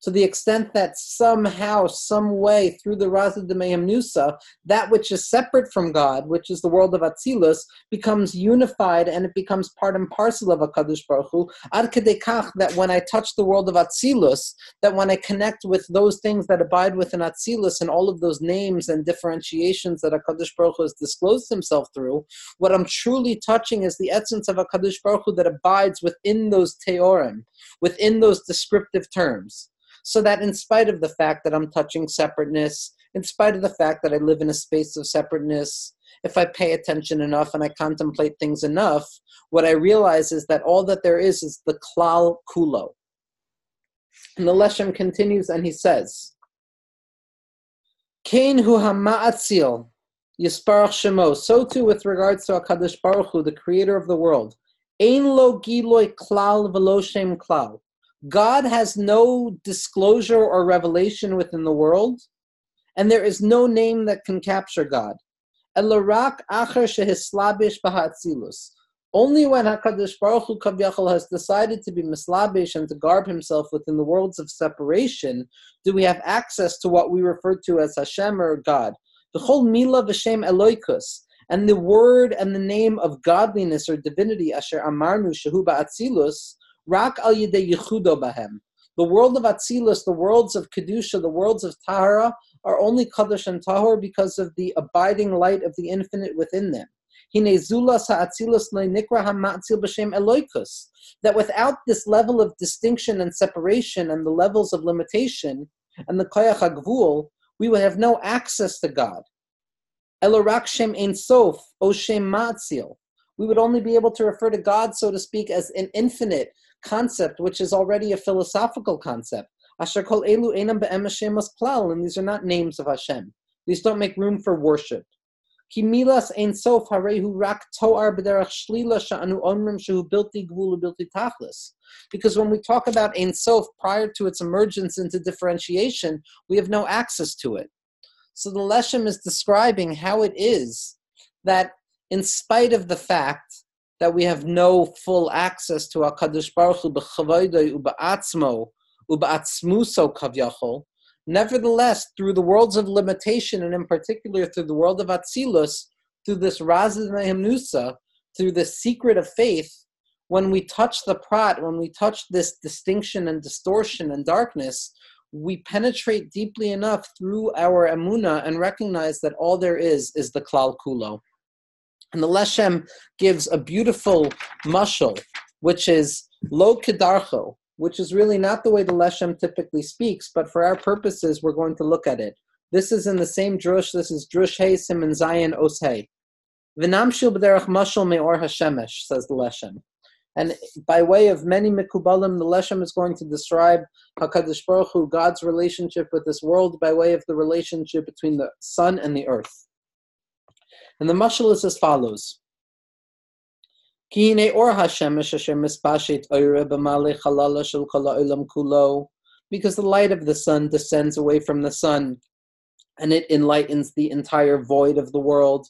to the extent that somehow, some way, through the Raza de Mehem Nusa, that which is separate from God, which is the world of Atzilus, becomes unified and it becomes part and parcel of HaKadosh Baruch Hu, ad kedei kach, that when I touch the world of Atzilus, that when I connect with those things that abide within Atzilus and all of those names and differentiations that HaKadosh Baruch Hu has disclosed himself through, what I'm truly touching is the essence of HaKadosh Baruch Hu that abides within those teorim, within those descriptive terms. So that in spite of the fact that I'm touching separateness, in spite of the fact that I live in a space of separateness, if I pay attention enough and I contemplate things enough, what I realize is that all that there is the klal kulo. And the Leshem continues and he says, Kain hu hama'atzil yisparach shemo. So too with regards to HaKadosh Baruch Hu, the creator of the world. Ein lo giloi klal v'lo shem klal. God has no disclosure or revelation within the world, and there is no name that can capture God. Elarak acher shehislabish b'ha'atzilus. Only when HaKadosh Baruch Hu Kavyachol has decided to be mislabish and to garb himself within the worlds of separation do we have access to what we refer to as Hashem or God. The whole mila v'shem Eloikus, and the word and the name of godliness or divinity, asher amarnu shehu ba'atzilus, Rak al yidei yichudo bahem. The world of Atzilus, the worlds of Kedusha, the worlds of Tahara, are only Kadosh and Tahor because of the abiding light of the infinite within them. That without this level of distinction and separation and the levels of limitation and the Koyach HaGvul, we would have no access to God. Elorak Shem Ein Sof, O Shem Ma'atzil. We would only be able to refer to God, so to speak, as an infinite concept, which is already a philosophical concept. Asher kol elu einam be'em Hashem klal, and these are not names of Hashem. These don't make room for worship. Ki milas ein sof harehu rak toar b'derach shlila sha'anu omrim shehu bilti gvul u'bilti tachlis. Because when we talk about ein sof prior to its emergence into differentiation, we have no access to it. So the Leshem is describing how it is that in spite of the fact that we have no full access to HaKadosh Baruch Hu b'chavoidoi u'ba'atzmo u'ba'atzmuso kavyachol, nevertheless, through the worlds of limitation, and in particular through the world of Atzilus, through this Razid Nehemnusa, through the secret of faith, when we touch the prat, when we touch this distinction and distortion and darkness, we penetrate deeply enough through our emunah and recognize that all there is the klal kulo. And the Leshem gives a beautiful mashal, which is lo kedarcho, which is really not the way the Leshem typically speaks, but for our purposes, we're going to look at it. This is in the same drush. This is drush hey siman zayin os hey. V'namshil b'derech mashal me'or hashemesh, says the Leshem. And by way of many mikubalim, the Leshem is going to describe HaKadosh Baruch Hu, God's relationship with this world, by way of the relationship between the sun and the earth. And the mashal is as follows. Because the light of the sun descends away from the sun, and it enlightens the entire void of the world.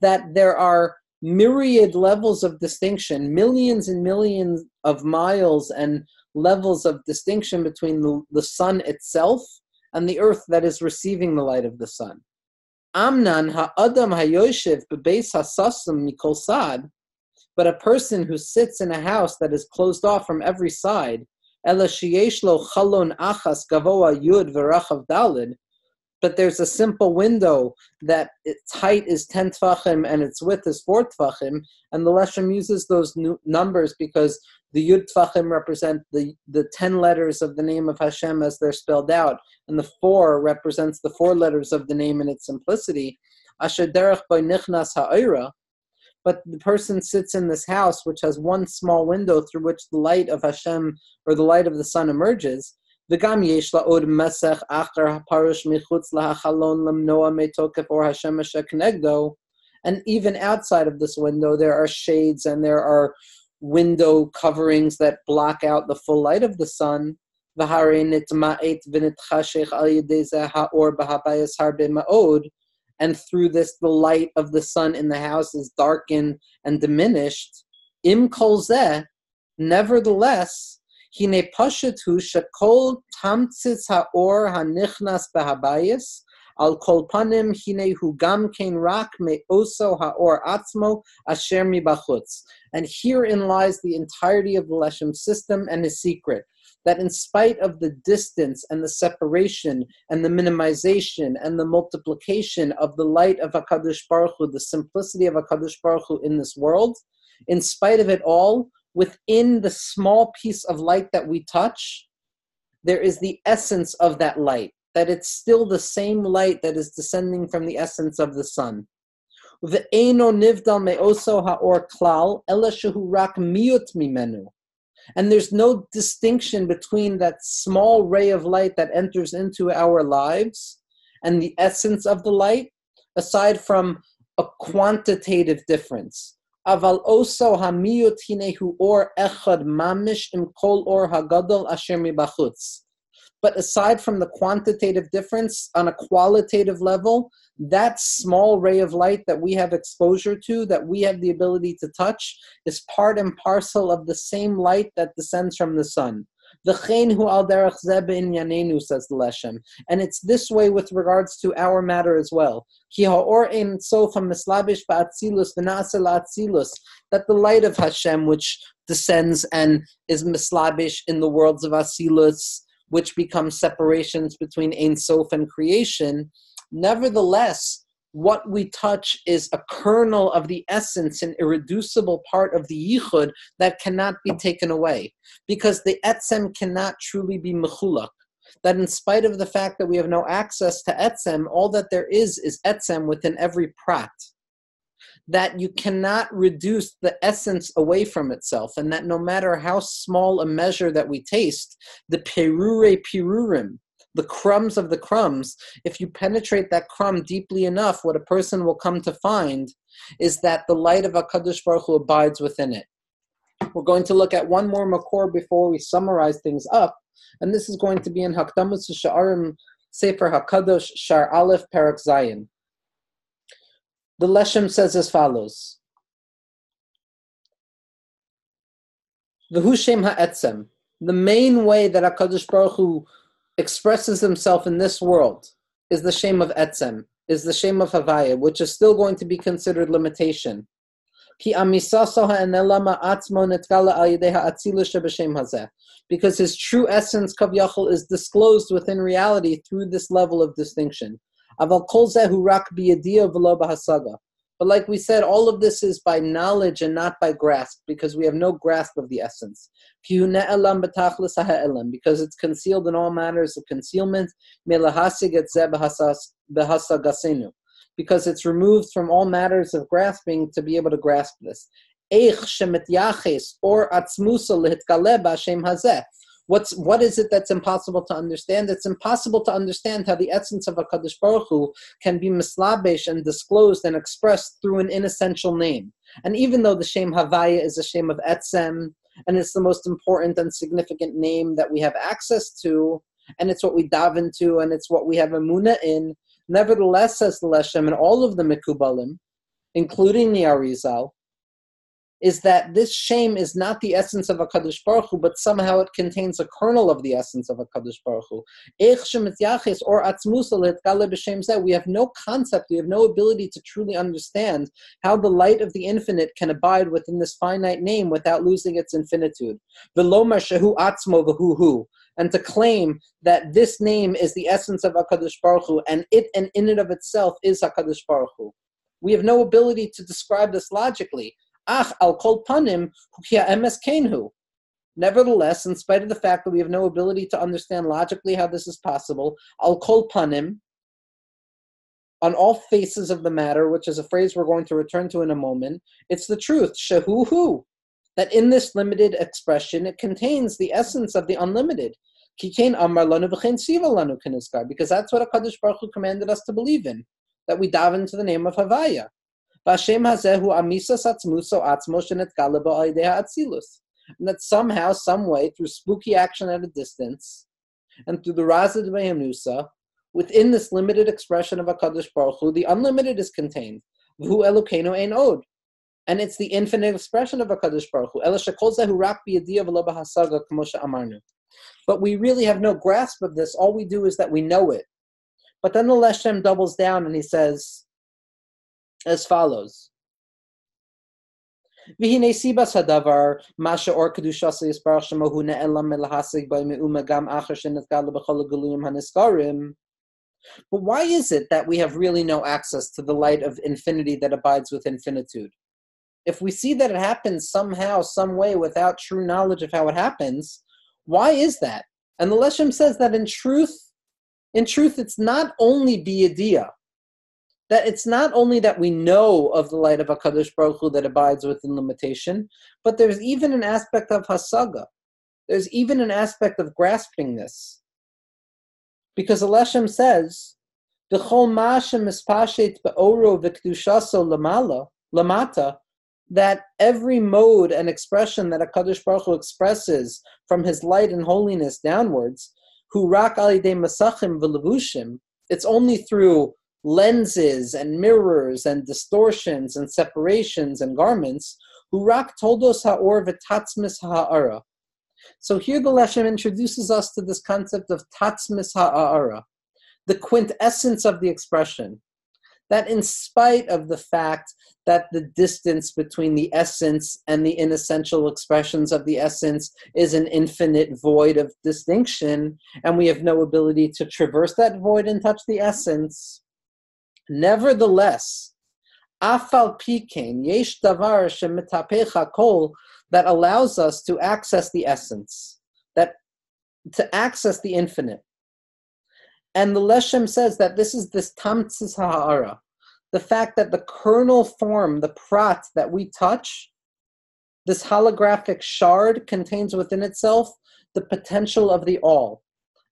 That there are myriad levels of distinction, millions and millions of miles and levels of distinction between the sun itself and the earth that is receiving the light of the sun. Amnan ha'adam ha'yoshev bebeis ha'sasam mikol sad, but a person who sits in a house that is closed off from every side, ela sheyesh lo chalon achas gavoa yud v'rachav dalid, but there's a simple window that its height is 10 tfachim and its width is 4 tfachim, and the Leshem uses those numbers because the yud tfachim represent the 10 letters of the name of Hashem as they're spelled out, and the 4 represents the 4 letters of the name in its simplicity. Asher derech by nichnas ha'ira, but the person sits in this house which has one small window through which the light of Hashem, or the light of the sun, emerges. And even outside of this window, there are shades and there are window coverings that block out the full light of the sun. And through this, the light of the sun in the house is darkened and diminished. Im kol zeh, nevertheless, hine pashetu shekol tamtzitz haor hanichnas behabayis al kol panim hine hu gam kein rak me oso haor atzmo asher mi bachutz. And herein lies the entirety of the Leshem system and his secret, that in spite of the distance and the separation and the minimization and the multiplication of the light of HaKadosh Baruch Hu, the simplicity of HaKadosh Baruch Hu in this world, in spite of it all, within the small piece of light that we touch, there is the essence of that light, that it's still the same light that is descending from the essence of the sun. Ve'eino nivdal me'oso ha'or klal, ela shehu rak miyut mimenu. And there's no distinction between that small ray of light that enters into our lives and the essence of the light, aside from a quantitative difference. Aval oso hamiyut hinehu or echad mamish im kol or hagadol asher mibachutz. But aside from the quantitative difference, on a qualitative level, that small ray of light that we have exposure to, that we have the ability to touch, is part and parcel of the same light that descends from the sun. V'chein hu al derech zeh b'inyanenu, says the Leshem. And it's this way with regards to our matter as well. Ki ha'or ein sof ha'mislabish ba'atzilus v'na'aseh la'atzilus, that the light of Hashem, which descends and is mislabish in the worlds of Atzilus, which become separations between Ein Sof and creation, nevertheless, what we touch is a kernel of the essence, an irreducible part of the Yichud that cannot be taken away, because the Etzem cannot truly be mechulak. That in spite of the fact that we have no access to Etzem, all that there is Etzem within every prat. That you cannot reduce the essence away from itself, and that no matter how small a measure that we taste, the perure pirurim, the crumbs of the crumbs, if you penetrate that crumb deeply enough, what a person will come to find is that the light of HaKadosh Baruch Hu abides within it. We're going to look at one more makor before we summarize things up, and this is going to be in Hakdamus Sha'arim Sefer HaKadosh Shar Aleph Perak Zayin. The Leshem says as follows: V'hu Shem ha'etzem. The main way that HaKadosh Baruch Hu expresses himself in this world is the Shem of Etzem, is the Shem of Havaya, which is still going to be considered limitation. Because his true essence, Kav Yachol, is disclosed within reality through this level of distinction. But like we said, all of this is by knowledge and not by grasp, because we have no grasp of the essence. Because it's concealed in all matters of concealment, because it's removed from all matters of grasping to be able to grasp this. What is it that's impossible to understand? It's impossible to understand how the essence of HaKadosh Baruch Hu can be mislabesh and disclosed and expressed through an inessential name. And even though the Shem Havaya is a Shem of Etzem, and it's the most important and significant name that we have access to, and it's what we daven to, and it's what we have emunah in, nevertheless, says the Leshem, and all of the Mekubalim, including the Arizal, is that this shame is not the essence of HaKadosh Baruch Hu, but somehow it contains a kernel of the essence of HaKadosh Baruch Hu. We have no concept, we have no ability to truly understand how the light of the infinite can abide within this finite name without losing its infinitude. And to claim that this name is the essence of HaKadosh Baruch Hu, and it and in and of itself is HaKadosh Baruch Hu. We have no ability to describe this logically. Ach al kol panim hukia emes kenhu. Nevertheless, in spite of the fact that we have no ability to understand logically how this is possible, al kol panim, on all faces of the matter, which is a phrase we're going to return to in a moment, it's the truth, shehu hu, that in this limited expression it contains the essence of the unlimited. Kikein amar lanu v'chein siva lanu keniskar, because that's what HaKadosh Baruch Hu commanded us to believe in, that we daven to the name of Havaya. And that somehow, some way, through spooky action at a distance, and through the Razad Vayanusa, within this limited expression of HaKadosh Baruch Hu, the unlimited is contained. V'hu Elokeinu ein od. And it's the infinite expression of HaKadosh Baruch Hu. Ela shekol zehu rak biyadiya v'lo b'hasaga k'mo she'amarnu. But we really have no grasp of this. All we do is that we know it. But then the Leshem doubles down and he says as follows: V'hinei sibas hadavar masha or kedushas yisbarach shemohu ne'elam melahasig b'me'uma gam acher shenetgala b'chol haguluyim haniskarim. But why is it that we have really no access to the light of infinity that abides with infinitude? If we see that it happens somehow, some way, without true knowledge of how it happens, why is that? And the Leshem says that in truth, it's not only biyadiyah, that it's not only that we know of the light of HaKadosh Baruch Hu that abides within limitation, but there's even an aspect of hasaga. There's even an aspect of grasping this. Because the Leshem says, V'chol ma'ashem mispashet be'oro v'kedushaso lamata, that every mode and expression that HaKadosh Baruch Hu expresses from his light and holiness downwards, hu rak alidei masachim v'levushim, it's only through lenses and mirrors and distortions and separations and garments, hu rak toldos ha'or v'tatzmis ha'ara. So here the Leshem introduces us to this concept of tatzmis ha'ara, the quintessence of the expression. That in spite of the fact that the distance between the essence and the inessential expressions of the essence is an infinite void of distinction, and we have no ability to traverse that void and touch the essence, nevertheless, afal pikein yesh davar shemitapech hakol, that allows us to access the essence, that to access the infinite. And the Leshem says that this is this tamtzis ha'ara, the fact that the kernel form, the prat that we touch, this holographic shard contains within itself the potential of the all.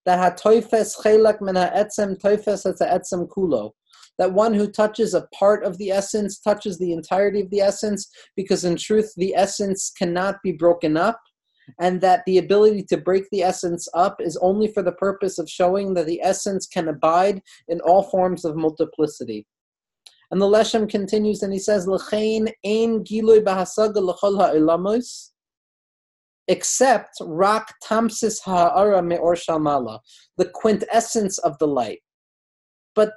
That ha'toifes chelak min ha'etzem toifes et ha'etzem kulo. That one who touches a part of the essence touches the entirety of the essence, because in truth the essence cannot be broken up, and that the ability to break the essence up is only for the purpose of showing that the essence can abide in all forms of multiplicity. And the Leshem continues and he says, L'chein ein gilui b'hasaga l'chol ha'ilamos, except rak tamsis ha'ara me'or shalmala, the quintessence of the light. But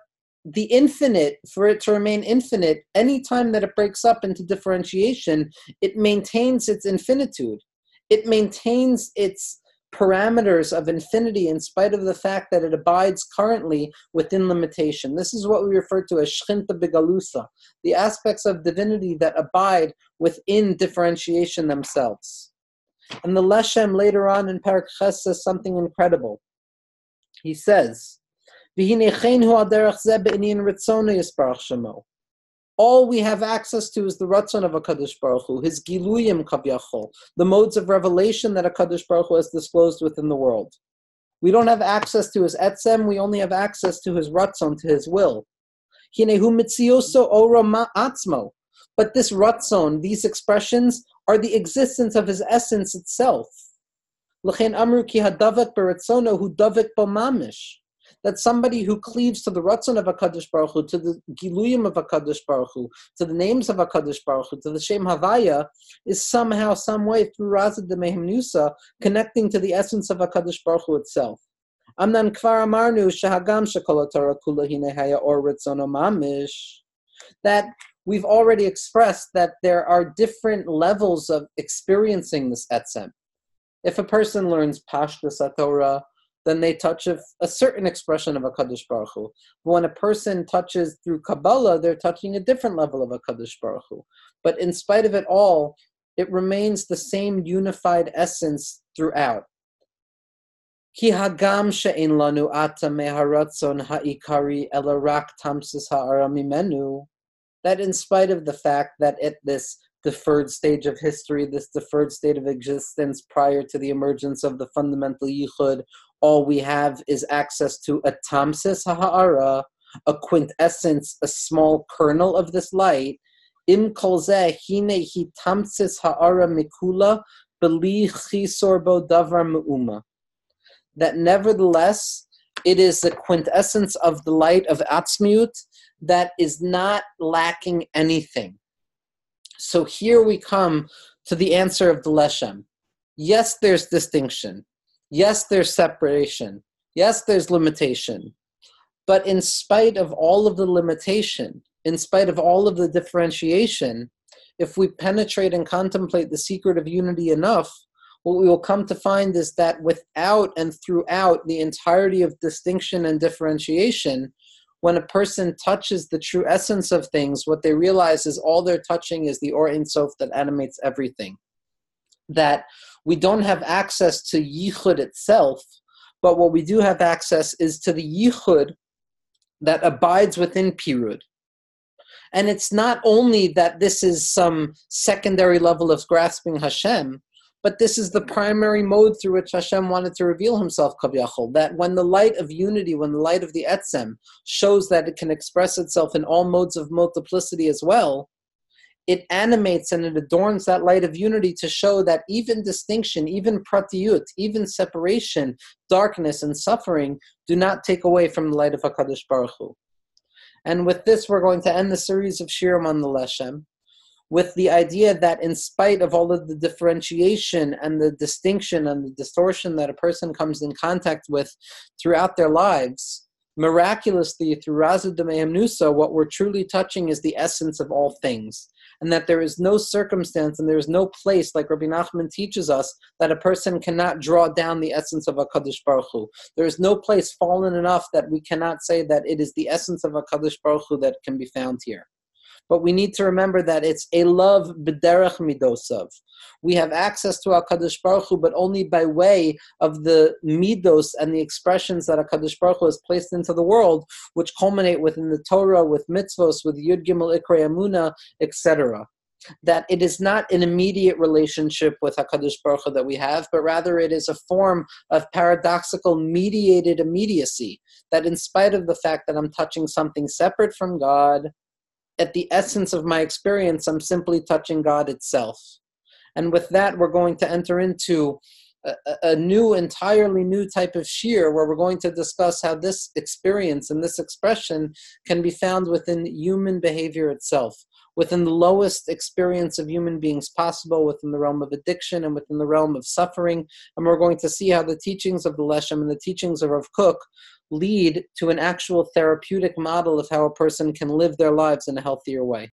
the infinite, for it to remain infinite, any time that it breaks up into differentiation, it maintains its infinitude. It maintains its parameters of infinity in spite of the fact that it abides currently within limitation. This is what we refer to as shchinta begalusa, the aspects of divinity that abide within differentiation themselves. And the Leshem later on in Parak Ches says something incredible. He says, all we have access to is the Ratzon of HaKadosh Baruch Hu, his Giluyim Kavyachol, the modes of revelation that HaKadosh Baruch Hu has disclosed within the world. We don't have access to his Etzem, we only have access to his Ratzon, to his will. Hinehu Mitzioso Ora Ma'atzmo. But this Ratzon, these expressions, are the existence of his essence itself. L'chein Amru Ki Hadavek Beratzono Hu Davek Bo Mamish. That somebody who cleaves to the Ratzon of HaKadosh Baruch Hu, to the Giluyim of HaKadosh Baruch Hu, to the names of HaKadosh Baruch Hu, to the Shem Havaya, is somehow, some way, through Razad de Mehemnusa, connecting to the essence of HaKadosh Baruch Hu itself. Amnan Kvar Amarnu Shahagam Shekol HaTorah Kula Hine Haya Or Ritzono Mamish. That we've already expressed that there are different levels of experiencing this etzem. If a person learns Pashtus HaTorah, then they touch a certain expression of HaKadosh Baruch Hu. But when a person touches through Kabbalah, they're touching a different level of HaKadosh Baruch Hu. But in spite of it all, it remains the same unified essence throughout. Ki hagam she'en lanu ata meharatzon ha'ikari ela rak tamsis ha'ara mimenu. That in spite of the fact that at this deferred stage of history, this deferred state of existence prior to the emergence of the fundamental yichud, all we have is access to a tamsis ha'ara, a quintessence, a small kernel of this light. Im kol zeh hine hi tamsis ha'ara mikula beli chisor bo davar me'uma. That nevertheless, it is the quintessence of the light of atzmiut that is not lacking anything. So here we come to the answer of the Leshem. Yes, there's distinction. Yes, there's separation. Yes, there's limitation. But in spite of all of the limitation, in spite of all of the differentiation, if we penetrate and contemplate the secret of unity enough, what we will come to find is that without and throughout the entirety of distinction and differentiation, when a person touches the true essence of things, what they realize is all they're touching is the Or Ein Sof that animates everything. That we don't have access to Yichud itself, but what we do have access is to the Yichud that abides within Pirud. And it's not only that this is some secondary level of grasping Hashem, but this is the primary mode through which Hashem wanted to reveal himself, Kavyachol, that when the light of unity, when the light of the Etzem shows that it can express itself in all modes of multiplicity as well, it animates and it adorns that light of unity to show that even distinction, even pratiyut, even separation, darkness and suffering do not take away from the light of HaKadosh Baruch Hu. And with this, we're going to end the series of Shirim on the Leshem. with the idea that in spite of all of the differentiation and the distinction and the distortion that a person comes in contact with throughout their lives, miraculously through Raza D'Meim Nusa, what we're truly touching is the essence of all things. And that there is no circumstance and there is no place, like Rabbi Nachman teaches us, that a person cannot draw down the essence of HaKadosh Baruch Hu. There is no place fallen enough that we cannot say that it is the essence of HaKadosh Baruch Hu that can be found here. But we need to remember that it's a love b'derech midosav. We have access to HaKadosh Baruch Hu, but only by way of the midos and the expressions that HaKadosh Baruch Hu has placed into the world, which culminate within the Torah, with mitzvos, with Yud Gimel Ikrei Emunah, etc. That it is not an immediate relationship with HaKadosh Baruch Hu that we have, but rather it is a form of paradoxical mediated immediacy, that in spite of the fact that I'm touching something separate from God, at the essence of my experience, I'm simply touching God itself. And with that, we're going to enter into a new, entirely new type of shir, where we're going to discuss how this experience and this expression can be found within human behavior itself, within the lowest experience of human beings possible, within the realm of addiction and within the realm of suffering. And we're going to see how the teachings of the Leshem and the teachings of Rav Kook lead to an actual therapeutic model of how a person can live their lives in a healthier way.